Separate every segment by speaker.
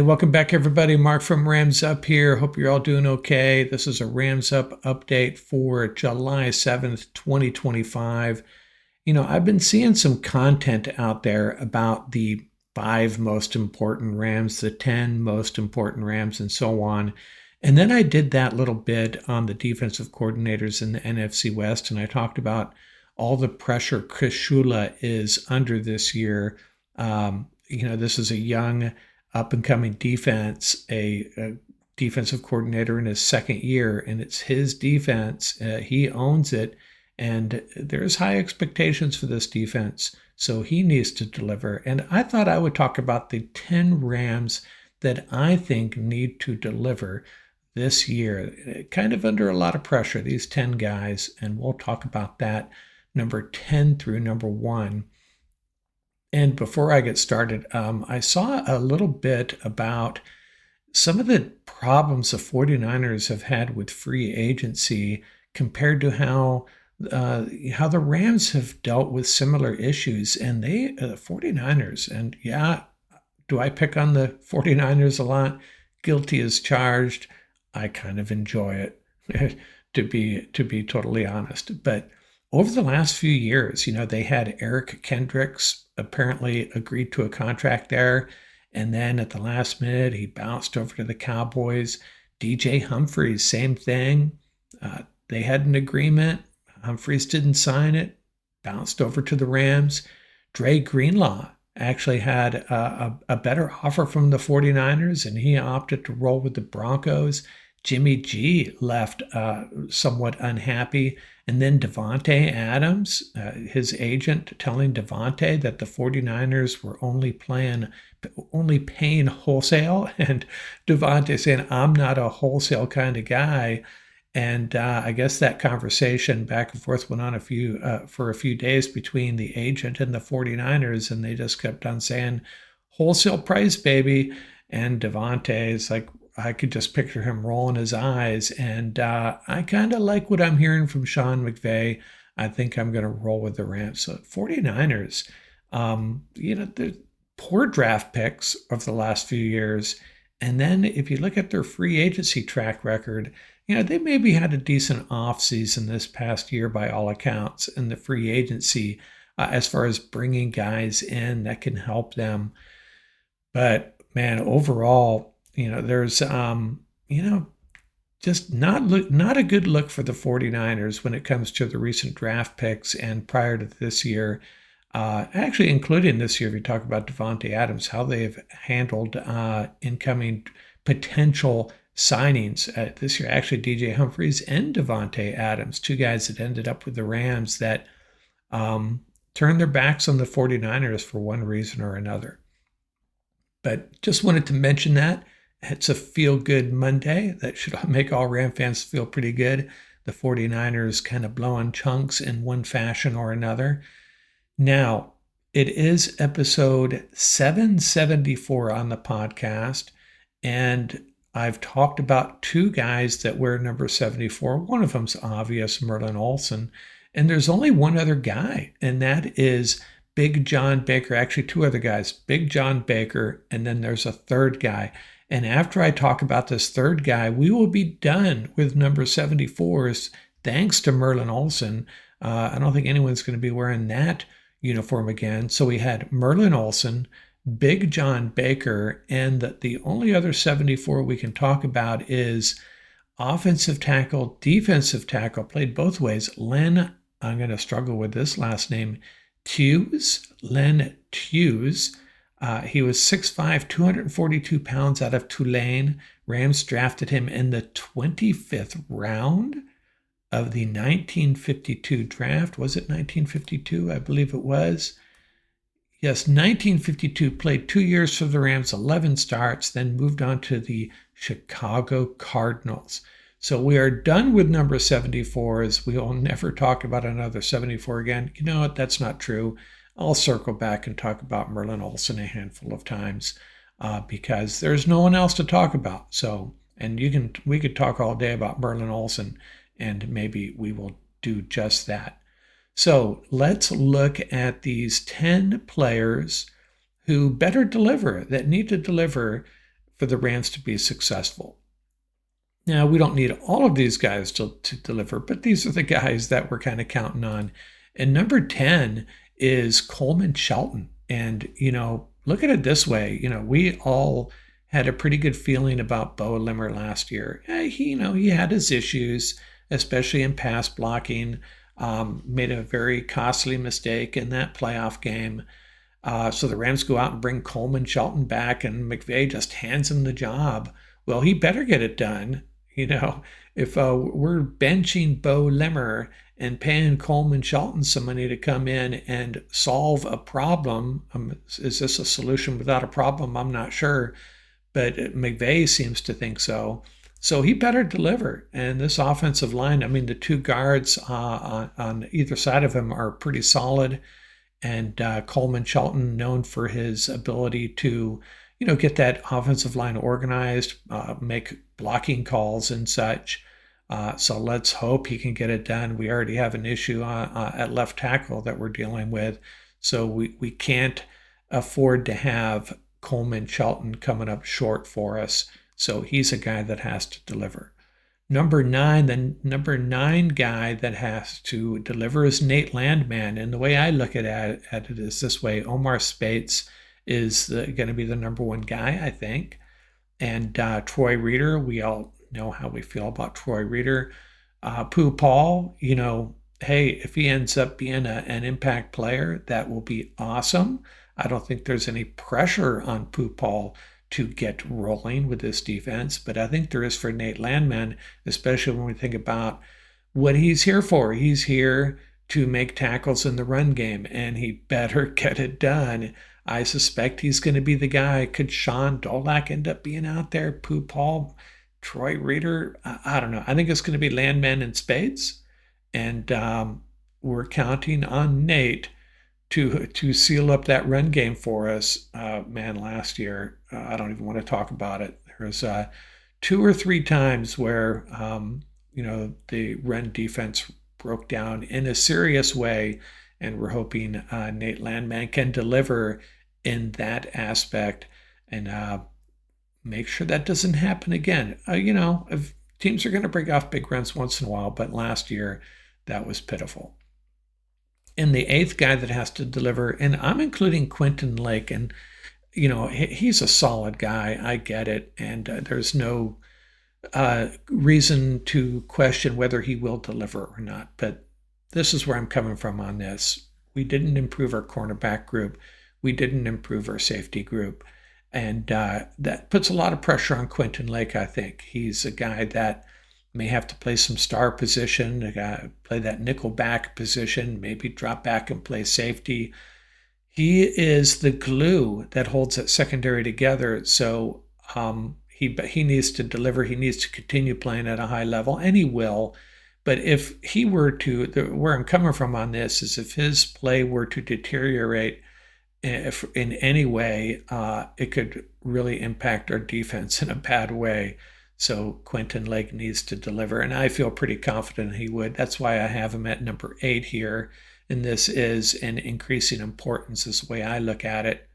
Speaker 1: Hey, welcome back, everybody. Mark from Rams Up here. Hope you're all doing okay. This is a Rams Up update for July 7th, 2025. I've been seeing some content out there about the five most important Rams, the 10 most important Rams, and so on. And then I did that little bit on the defensive coordinators in the NFC West, and I talked about all the pressure Chris Shula is under this year. This is a young up and coming defense, a defensive coordinator in his second year, and it's his defense. He owns it, and there's high expectations for this defense, so he needs to deliver. And I thought I would talk about the 10 Rams that I think need to deliver this year, kind of under a lot of pressure, these 10 guys, and we'll talk about that number 10 through number 1. And before I get started, I saw a little bit about some of the problems the 49ers have had with free agency compared to how the Rams have dealt with similar issues. And the 49ers, and yeah, do I pick on the 49ers a lot? Guilty as charged. I kind of enjoy it, to be totally honest. But over the last few years, they had Eric Kendricks apparently agreed to a contract there. And then at the last minute, he bounced over to the Cowboys. DJ Humphries, same thing. They had an agreement. Humphries didn't sign it, bounced over to the Rams. Dre Greenlaw actually had a better offer from the 49ers, and he opted to roll with the Broncos. Jimmy G left somewhat unhappy. And then Devonte Adams, his agent telling Devonte that the 49ers were only paying wholesale. And Devonte saying, I'm not a wholesale kind of guy. And I guess that conversation back and forth went on for a few days between the agent and the 49ers. And they just kept on saying, wholesale price, baby. And Devonte is like, I could just picture him rolling his eyes. And I kind of like what I'm hearing from Sean McVay. I think I'm going to roll with the Rams. So 49ers, the poor draft picks of the last few years. And then if you look at their free agency track record, they maybe had a decent offseason this past year by all accounts in the free agency as far as bringing guys in that can help them. But man, overall, there's, just not a good look for the 49ers when it comes to the recent draft picks and prior to this year, actually including this year, if you talk about Devonte Adams, how they've handled incoming potential signings this year. Actually, DJ Humphries and Devonte Adams, two guys that ended up with the Rams that turned their backs on the 49ers for one reason or another. But just wanted to mention that. It's a feel-good Monday. That should make all Ram fans feel pretty good. The 49ers kind of blowing chunks in one fashion or another. Now, it is episode 774 on the podcast, and I've talked about two guys that wear number 74. One of them's obvious, Merlin Olsen, and there's only one other guy, and that is Big John Baker. Actually, two other guys, Big John Baker, and then there's a third guy. And after I talk about this third guy, we will be done with number 74s, thanks to Merlin Olsen. I don't think anyone's going to be wearing that uniform again. So we had Merlin Olsen, Big John Baker, and the only other 74 we can talk about is offensive tackle, defensive tackle, played both ways. Len, I'm going to struggle with this last name, Len Tews. He was 6'5", 242 pounds out of Tulane. Rams drafted him in the 25th round of the 1952 draft. Was it 1952? I believe it was. Yes, 1952. Played 2 years for the Rams, 11 starts, then moved on to the Chicago Cardinals. So we are done with number 74s. We will never talk about another 74 again. You know what? That's not true. I'll circle back and talk about Merlin Olsen a handful of times because there's no one else to talk about. So, and we could talk all day about Merlin Olsen, and maybe we will do just that. So let's look at these 10 players who better deliver, that need to deliver for the Rams to be successful. Now, we don't need all of these guys to deliver, but these are the guys that we're kind of counting on. And number 10 is Coleman Shelton. And, look at it this way. We all had a pretty good feeling about Bo Limmer last year. He had his issues, especially in pass blocking. Made a very costly mistake in that playoff game. So the Rams go out and bring Coleman Shelton back, and McVay just hands him the job. Well, he better get it done. If we're benching Bo Limmer and paying Coleman Shelton some money to come in and solve a problem, is this a solution without a problem? I'm not sure, but McVay seems to think so. So he better deliver. And this offensive line, the two guards on either side of him are pretty solid. And Coleman Shelton, known for his ability to get that offensive line organized, make blocking calls and such. So let's hope he can get it done. We already have an issue at left tackle that we're dealing with. So we can't afford to have Coleman Shelton coming up short for us. So he's a guy that has to deliver. Number 9, the number 9 guy that has to deliver is Nate Landman. And the way I look at it is this way. Omar Speights is going to be the number 1 guy, I think. And Troy Reeder, we all know how we feel about Troy Reeder. Pooh Paul, hey, if he ends up being an impact player, that will be awesome. I don't think there's any pressure on Pooh Paul to get rolling with this defense, but I think there is for Nate Landman, especially when we think about what he's here for. He's here to make tackles in the run game, and he better get it done. I suspect he's going to be the guy. Could Sean Dolak end up being out there? Pooh Paul, Troy Reeder? I don't know. I think it's going to be Landman and Speights, and we're counting on Nate to seal up that run game for us. Last year, I don't even want to talk about it. There was 2 or 3 times where, the run defense broke down in a serious way, and we're hoping Nate Landman can deliver in that aspect and make sure that doesn't happen again. If teams are going to break off big runs once in a while, but last year that was pitiful. And the 8th guy that has to deliver, and I'm including Quinton Lake, and he's a solid guy. I get it, and there's no reason to question whether he will deliver or not. But this is where I'm coming from on this. We didn't improve our cornerback group. We didn't improve our safety group, and that puts a lot of pressure on Quinton Lake. I think he's a guy that may have to play some star position, play that nickel back position, maybe drop back and play safety. He is the glue that holds that secondary together. So he needs to deliver. He needs to continue playing at a high level, and he will. But if he were to, where I'm coming from on this is if his play were to deteriorate if in any way, it could really impact our defense in a bad way. So Quinton Lake needs to deliver, and I feel pretty confident he would. That's why I have him at number 8 here, and this is an increasing importance is the way I look at it.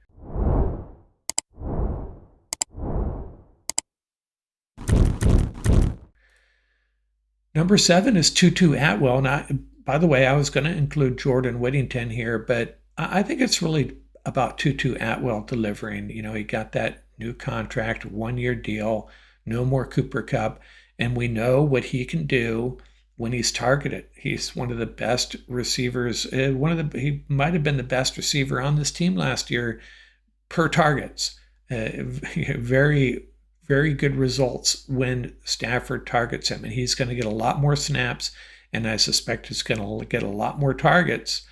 Speaker 1: Number 7 is Tutu Atwell. Now, by the way, I was going to include Jordan Whittington here, but I think it's really about Tutu Atwell delivering. He got that new contract, 1-year deal. No more Cooper Kupp, and we know what he can do when he's targeted. He's one of the best receivers. He might have been the best receiver on this team last year per targets. Very, very good results when Stafford targets him, and he's going to get a lot more snaps, and I suspect he's going to get a lot more targets.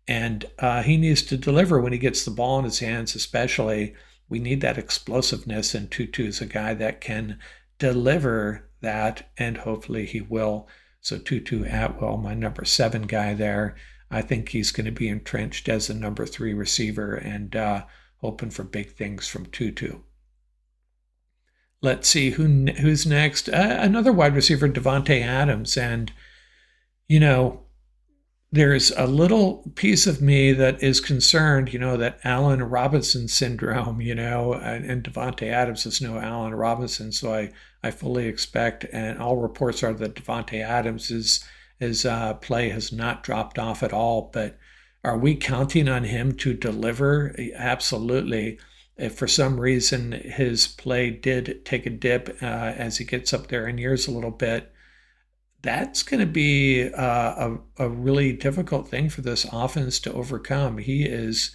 Speaker 1: And he needs to deliver when he gets the ball in his hands, especially. We need that explosiveness, and Tutu is a guy that can deliver that, and hopefully he will. So Tutu Atwell, my number 7 guy there. I think he's going to be entrenched as a number 3 receiver, and hoping for big things from Tutu. Let's see who's next. Another wide receiver, Devonte Adams, and There's a little piece of me that is concerned, that Allen Robinson syndrome, and Devonte Adams is no Allen Robinson. So I fully expect, and all reports are that Devonte Adams his play has not dropped off at all. But are we counting on him to deliver? Absolutely. If for some reason his play did take a dip as he gets up there in years a little bit, that's going to be a really difficult thing for this offense to overcome. He is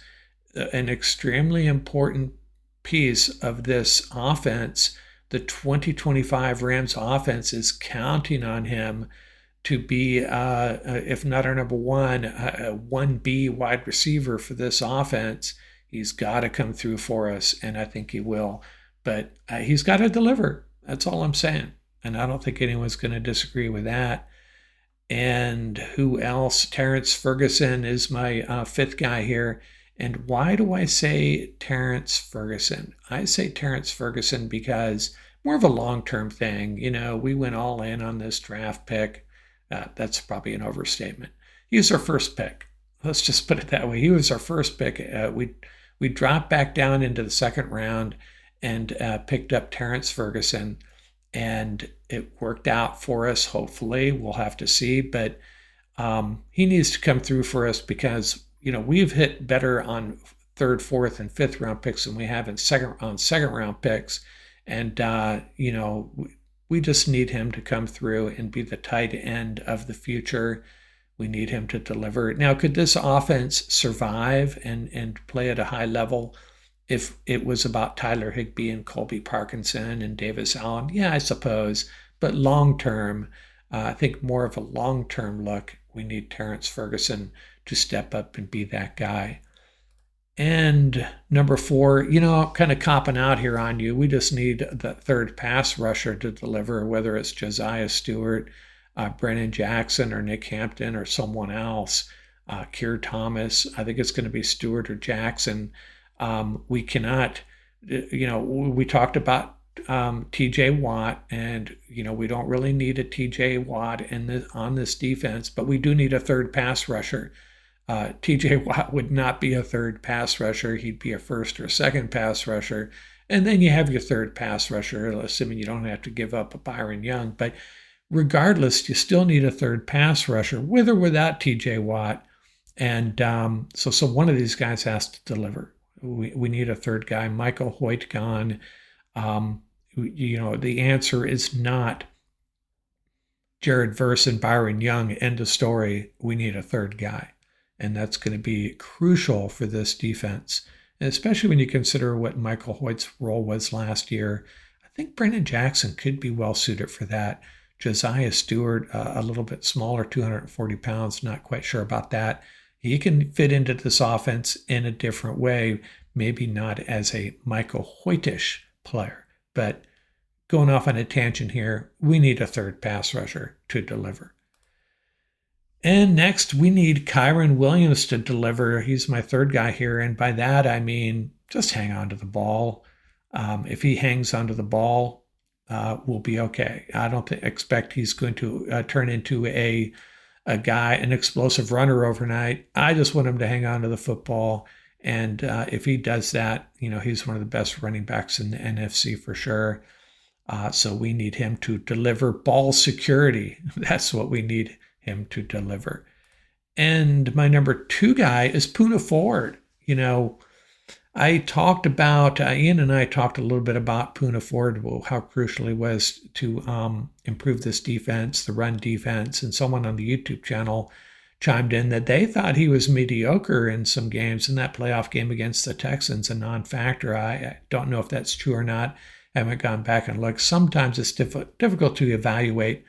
Speaker 1: an extremely important piece of this offense. The 2025 Rams offense is counting on him to be, if not our number one, a 1B wide receiver for this offense. He's got to come through for us, and I think he will. But he's got to deliver. That's all I'm saying. And I don't think anyone's going to disagree with that. And who else? Terrence Ferguson is my fifth guy here. And why do I say Terrence Ferguson? I say Terrence Ferguson because more of a long-term thing. We went all in on this draft pick. That's probably an overstatement. He was our first pick. Let's just put it that way. He was our first pick. We dropped back down into the second round and picked up Terrence Ferguson. And it worked out for us, hopefully. We'll have to see. But he needs to come through for us because, we've hit better on third, fourth, and fifth round picks than we have in second round picks. And, we just need him to come through and be the tight end of the future. We need him to deliver. Now, could this offense survive and play at a high level if it was about Tyler Higbee and Colby Parkinson and Davis Allen? Yeah, I suppose. But long term, I think more of a long term look, we need Terrence Ferguson to step up and be that guy. And number four, I'm kind of copping out here on you. We just need the third pass rusher to deliver, whether it's Josiah Stewart, Brennan Jackson, or Nick Hampton, or someone else. Keir Thomas. I think it's going to be Stewart or Jackson. We cannot, we talked about TJ Watt, and, we don't really need a TJ Watt on this defense, but we do need a third pass rusher. TJ Watt would not be a third pass rusher. He'd be a first or second pass rusher. And then you have your third pass rusher, assuming you don't have to give up a Byron Young. But regardless, you still need a third pass rusher, with or without TJ Watt. And so one of these guys has to deliver. We need a third guy. Michael Hoyt gone. The answer is not Jared Verse and Byron Young. End of story. We need a third guy. And that's going to be crucial for this defense, and especially when you consider what Michael Hoyt's role was last year. I think Brennan Jackson could be well suited for that. Josiah Stewart, a little bit smaller, 240 pounds, not quite sure about that. He can fit into this offense in a different way, maybe not as a Michael Hoytish player. But going off on a tangent here, we need a third pass rusher to deliver. And next, we need Kairen Williams to deliver. He's my third guy here. And by that, I mean, just hang on to the ball. If he hangs onto the ball, we'll be okay. I don't expect he's going to turn into a guy, an explosive runner overnight. I just want him to hang on to the football. And if he does that, he's one of the best running backs in the NFC for sure. So we need him to deliver ball security. That's what we need him to deliver. And my number two guy is Punam Ford. I talked about, Ian and I talked a little bit about Punam Ford, how crucial he was to improve this defense, the run defense, and someone on the YouTube channel chimed in that they thought he was mediocre in some games. In that playoff game against the Texans, a non-factor. I don't know if that's true or not. I haven't gone back and looked. Sometimes it's difficult to evaluate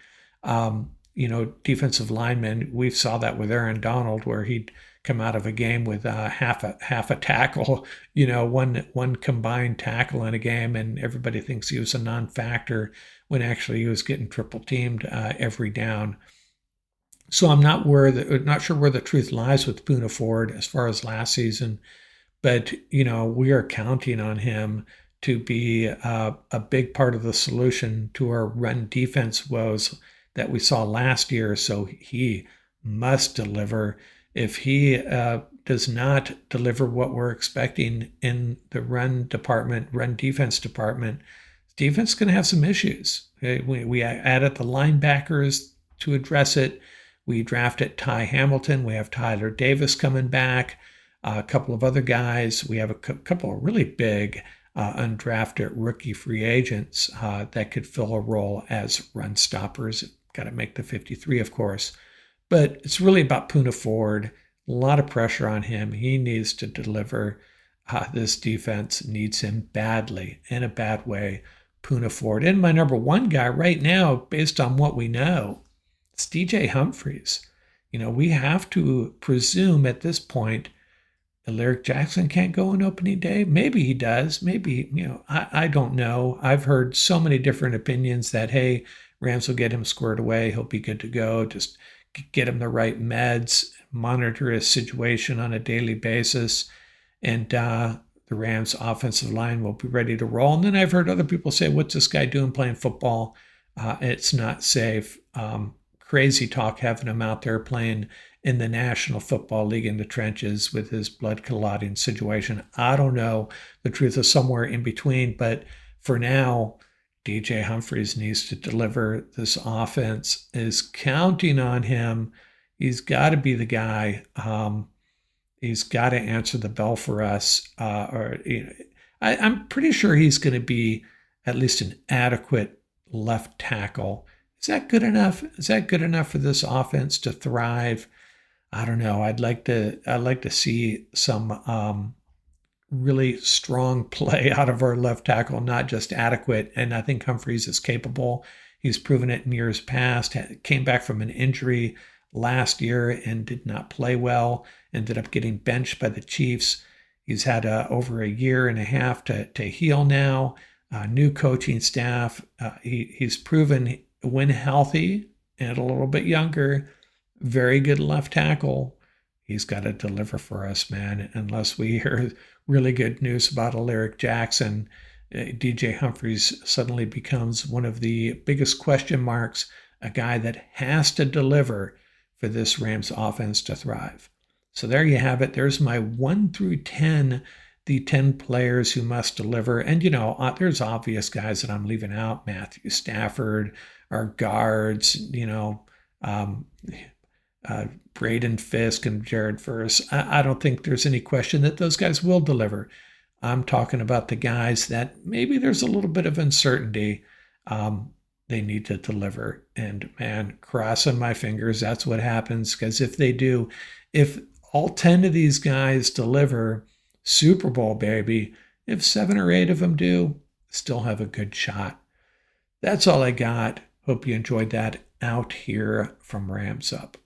Speaker 1: defensive linemen. We saw that with Aaron Donald, where he'd come out of a game with half a tackle, one combined tackle in a game, and everybody thinks he was a non-factor when actually he was getting triple teamed every down. So I'm not sure where the truth lies with Punam Ford as far as last season, but we are counting on him to be a big part of the solution to our run defense woes that we saw last year. So he must deliver. If he does not deliver what we're expecting in the run defense department, defense is going to have some issues. We added the linebackers to address it. We drafted Ty Hamilton. We have Tyler Davis coming back, a couple of other guys. We have a couple of really big undrafted rookie free agents that could fill a role as run stoppers. Got to make the 53, of course. But it's really about Punam Ford. A lot of pressure on him. He needs to deliver. This defense needs him badly, in a bad way. Punam Ford. And my number one guy right now, based on what we know, it's DJ Humphries. We have to presume at this point Alaric Jackson can't go on opening day. Maybe he does. Maybe, I don't know. I've heard so many different opinions that, hey, Rams will get him squared away. He'll be good to go. Just get him the right meds, monitor his situation on a daily basis, and the Rams offensive line will be ready to roll. And then I've heard other people say, what's this guy doing playing football? It's not safe. Crazy talk having him out there playing in the National Football League in the trenches with his blood clotting situation. I don't know. The truth is somewhere in between. But for now, DJ Humphries needs to deliver. This offense is counting on him. He's got to be the guy. He's got to answer the bell for us. I'm pretty sure he's going to be at least an adequate left tackle. Is that good enough? Is that good enough for this offense to thrive? I don't know. I'd like to see some really strong play out of our left tackle, not just adequate. And I think Humphries is capable. He's proven it in years past. Came back from an injury last year and did not play well. Ended up getting benched by the Chiefs. He's had over a year and a half to heal now. New coaching staff. He's proven when healthy and a little bit younger, very good left tackle. He's got to deliver for us, man. Unless we hear really good news about Alaric Jackson, DJ Humphries suddenly becomes one of the biggest question marks, a guy that has to deliver for this Rams offense to thrive. So there you have it. There's my 1 through 10, the 10 players who must deliver. And, there's obvious guys that I'm leaving out. Matthew Stafford, our guards, Braden Fisk and Jared Verse. I don't think there's any question that those guys will deliver. I'm talking about the guys that maybe there's a little bit of uncertainty. They need to deliver. And man, crossing my fingers, that's what happens. Because if they do, if all 10 of these guys deliver, Super Bowl, baby. If 7 or 8 of them do, still have a good shot. That's all I got. Hope you enjoyed that out here from Rams Up.